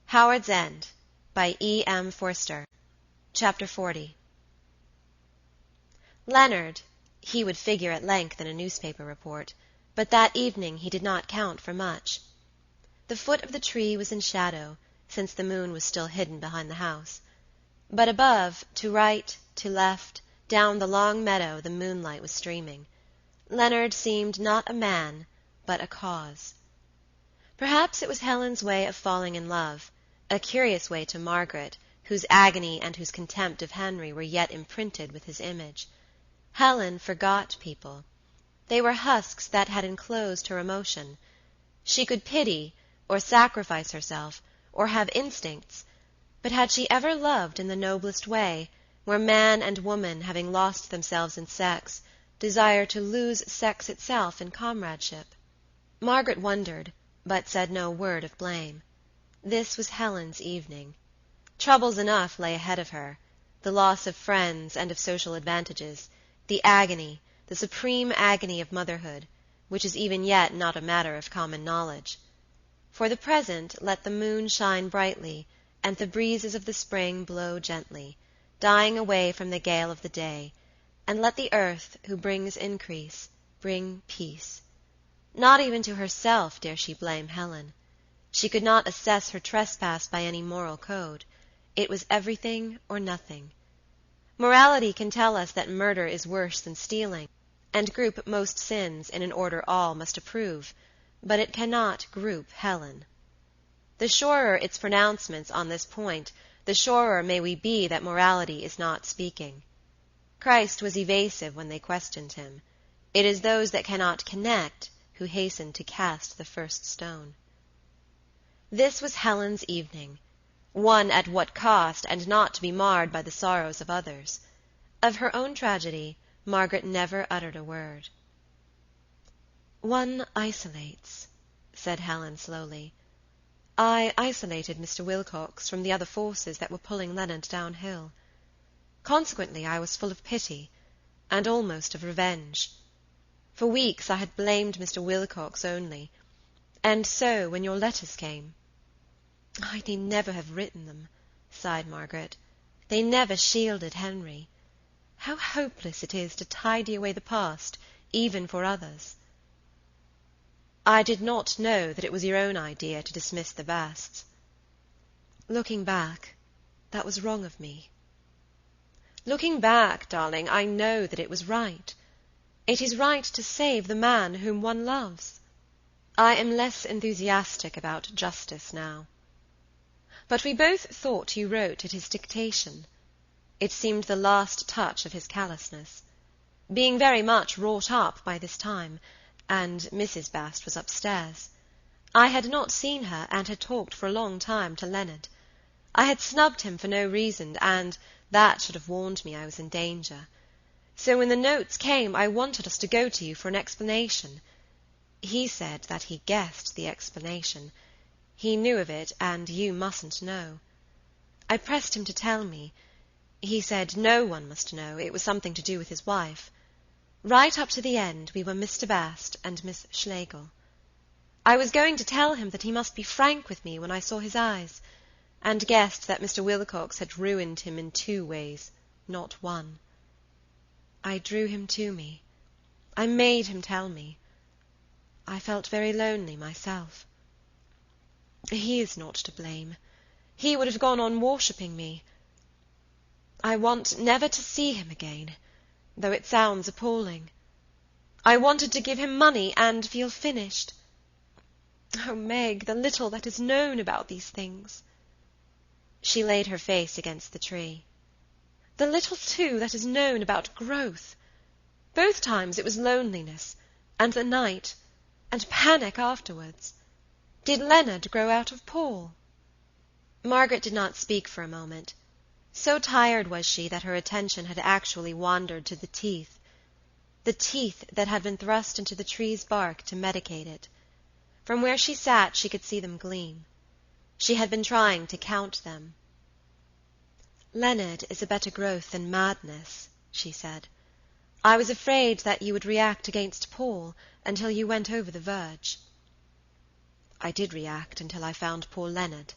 Howards End by E.M. Forster. Chapter 40. Leonard—he would figure at length in a newspaper report, but that evening he did not count for much. The foot of the tree was in shadow, since the moon was still hidden behind the house. But above, to right, to left, down the long meadow the moonlight was streaming. Leonard seemed not a man, but a cause. Perhaps it was Helen's way of falling in love, a curious way to Margaret, whose agony and whose contempt of Henry were yet imprinted with his image. Helen forgot people. They were husks that had enclosed her emotion. She could pity, or sacrifice herself, or have instincts, but had she ever loved in the noblest way, where man and woman, having lost themselves in sex, desire to lose sex itself in comradeship? Margaret wondered, but said no word of blame. This was Helen's evening. Troubles enough lay ahead of her, the loss of friends and of social advantages, the agony, the supreme agony of motherhood, which is even yet not a matter of common knowledge. For the present, let the moon shine brightly, and the breezes of the spring blow gently, dying away from the gale of the day, and let the earth, who brings increase, bring peace. Not even to herself dare she blame Helen. She could not assess her trespass by any moral code. It was everything or nothing. Morality can tell us that murder is worse than stealing, and group most sins in an order all must approve, but it cannot group Helen. The surer its pronouncements on this point, the surer may we be that morality is not speaking. Christ was evasive when they questioned him. It is those that cannot connect who hasten to cast the first stone. This was Helen's evening, one at what cost, and not to be marred by the sorrows of others. Of her own tragedy, Margaret never uttered a word. "One isolates," said Helen slowly. "I isolated Mr. Wilcox from the other forces that were pulling Leonard downhill. Consequently, I was full of pity, and almost of revenge. For weeks I had blamed Mr. Wilcox only, and so when your letters came—" "I need never have written them," sighed Margaret. "They never shielded Henry. How hopeless it is to tidy away the past, even for others." "I did not know that it was your own idea to dismiss the Basts." "Looking back, that was wrong of me." "Looking back, darling, I know that it was right. It is right to save the man whom one loves. I am less enthusiastic about justice now. But we both thought you wrote at his dictation. It seemed the last touch of his callousness. Being very much wrought up by this time, and Mrs. Bast was upstairs. I had not seen her, and had talked for a long time to Leonard. I had snubbed him for no reason, and that should have warned me I was in danger. So when the notes came, I wanted us to go to you for an explanation. He said that he guessed the explanation. He knew of it, and you mustn't know. I pressed him to tell me. He said no one must know, it was something to do with his wife. Right up to the end we were Mr. Bast and Miss Schlegel. I was going to tell him that he must be frank with me when I saw his eyes, and guessed that Mr. Wilcox had ruined him in 2 ways, not 1. I drew him to me. I made him tell me. I felt very lonely myself. He is not to blame. He would have gone on worshipping me. I want never to see him again, though it sounds appalling. I wanted to give him money and feel finished. Oh, Meg, the little that is known about these things." She laid her face against the tree. "The little, too, that is known about growth. Both times it was loneliness, and the night, and panic afterwards. Did Leonard grow out of Paul?" Margaret did not speak for a moment. So tired was she that her attention had actually wandered to the teeth that had been thrust into the tree's bark to medicate it. From where she sat she could see them gleam. She had been trying to count them. "Leonard is a better growth than madness," she said. "I was afraid that you would react against Paul until you went over the verge." "I did react until I found poor Leonard.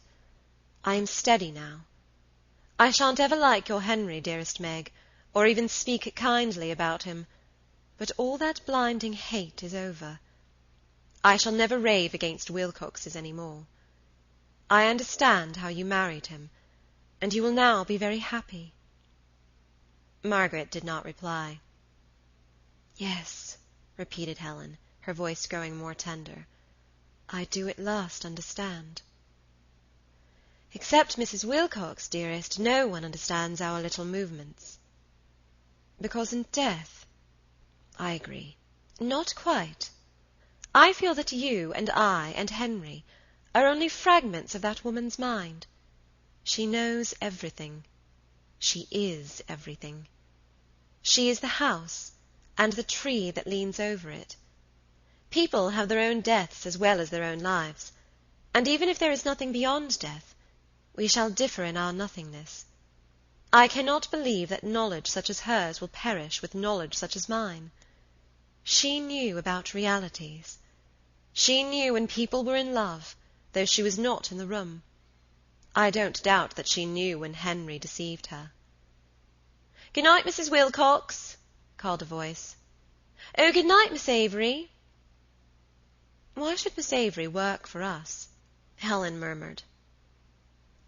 I am steady now. I shan't ever like your Henry, dearest Meg, or even speak kindly about him, but all that blinding hate is over. I shall never rave against Wilcoxes any more. I understand how you married him, and you will now be very happy." Margaret did not reply. "Yes," repeated Helen, her voice growing more tender, "I do at last understand." "Except Mrs. Wilcox, dearest, no one understands our little movements." "Because in death—" "I agree." "Not quite. I feel that you and I and Henry are only fragments of that woman's mind. She knows everything. She is everything. She is the house, and the tree that leans over it. People have their own deaths as well as their own lives, and even if there is nothing beyond death, we shall differ in our nothingness. I cannot believe that knowledge such as hers will perish with knowledge such as mine. She knew about realities. She knew when people were in love, though she was not in the room. I don't doubt that she knew when Henry deceived her." "Good night, Mrs. Wilcox," called a voice. "Oh, good night, Miss Avery." "Why should Miss Avery work for us?" Helen murmured.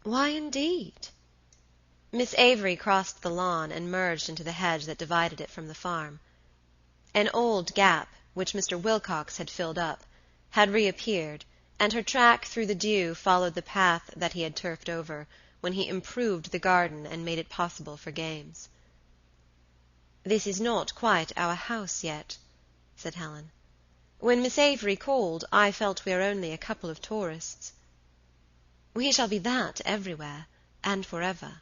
"Why, indeed?" Miss Avery crossed the lawn and merged into the hedge that divided it from the farm. An old gap, which Mr. Wilcox had filled up, had reappeared, and her track through the dew followed the path that he had turfed over, when he improved the garden and made it possible for games. "This is not quite our house yet," said Helen. "When Miss Avery called, I felt we are only a couple of tourists." "We shall be that everywhere, and forever."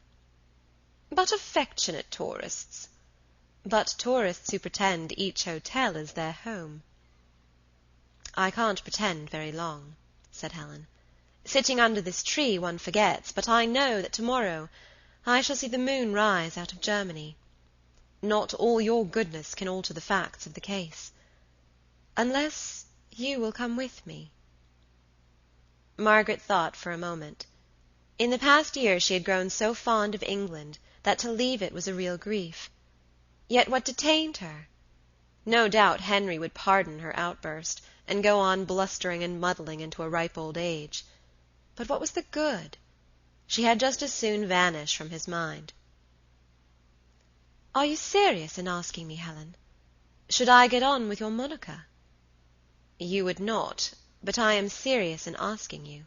"But affectionate tourists." "But tourists who pretend each hotel is their home." "I can't pretend very long," said Helen. "Sitting under this tree one forgets, but I know that tomorrow I shall see the moon rise out of Germany. Not all your goodness can alter the facts of the case. Unless you will come with me." Margaret thought for a moment. In the past year she had grown so fond of England that to leave it was a real grief. Yet what detained her? No doubt Henry would pardon her outburst, and go on blustering and muddling into a ripe old age. But what was the good? She had just as soon vanish from his mind. "Are you serious in asking me, Helen? Should I get on with your Monica?" "You would not, but I am serious in asking you."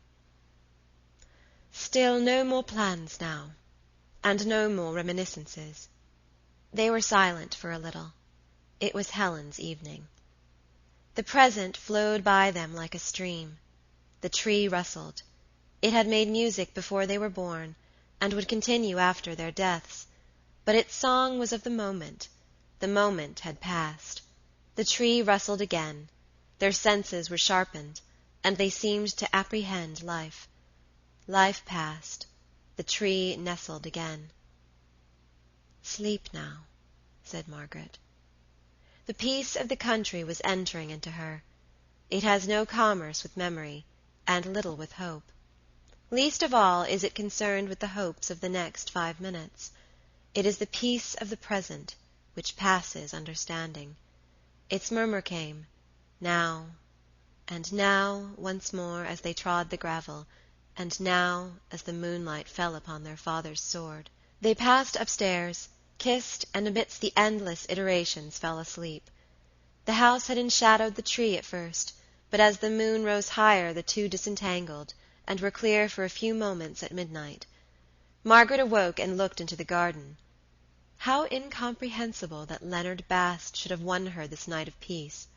Still no more plans now, and no more reminiscences. They were silent for a little. It was Helen's evening. The present flowed by them like a stream. The tree rustled. It had made music before they were born, and would continue after their deaths, but its song was of the moment. The moment had passed. The tree rustled again. Their senses were sharpened, and they seemed to apprehend life. Life passed. The tree nestled again. "Sleep now," said Margaret. The peace of the country was entering into her. It has no commerce with memory, and little with hope. Least of all is it concerned with the hopes of the next 5 minutes. It is the peace of the present, which passes understanding. Its murmur came, now, and now, once more as they trod the gravel, and now as the moonlight fell upon their father's sword. They passed upstairs, kissed, and amidst the endless iterations fell asleep. The house had enshadowed the tree at first, but as the moon rose higher the two disentangled, and were clear for a few moments at midnight. Margaret awoke and looked into the garden. How incomprehensible that Leonard Bast should have won her this night of peace.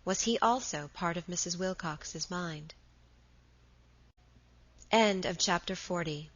Was he also part of Mrs. Wilcox's mind? End of Chapter 40.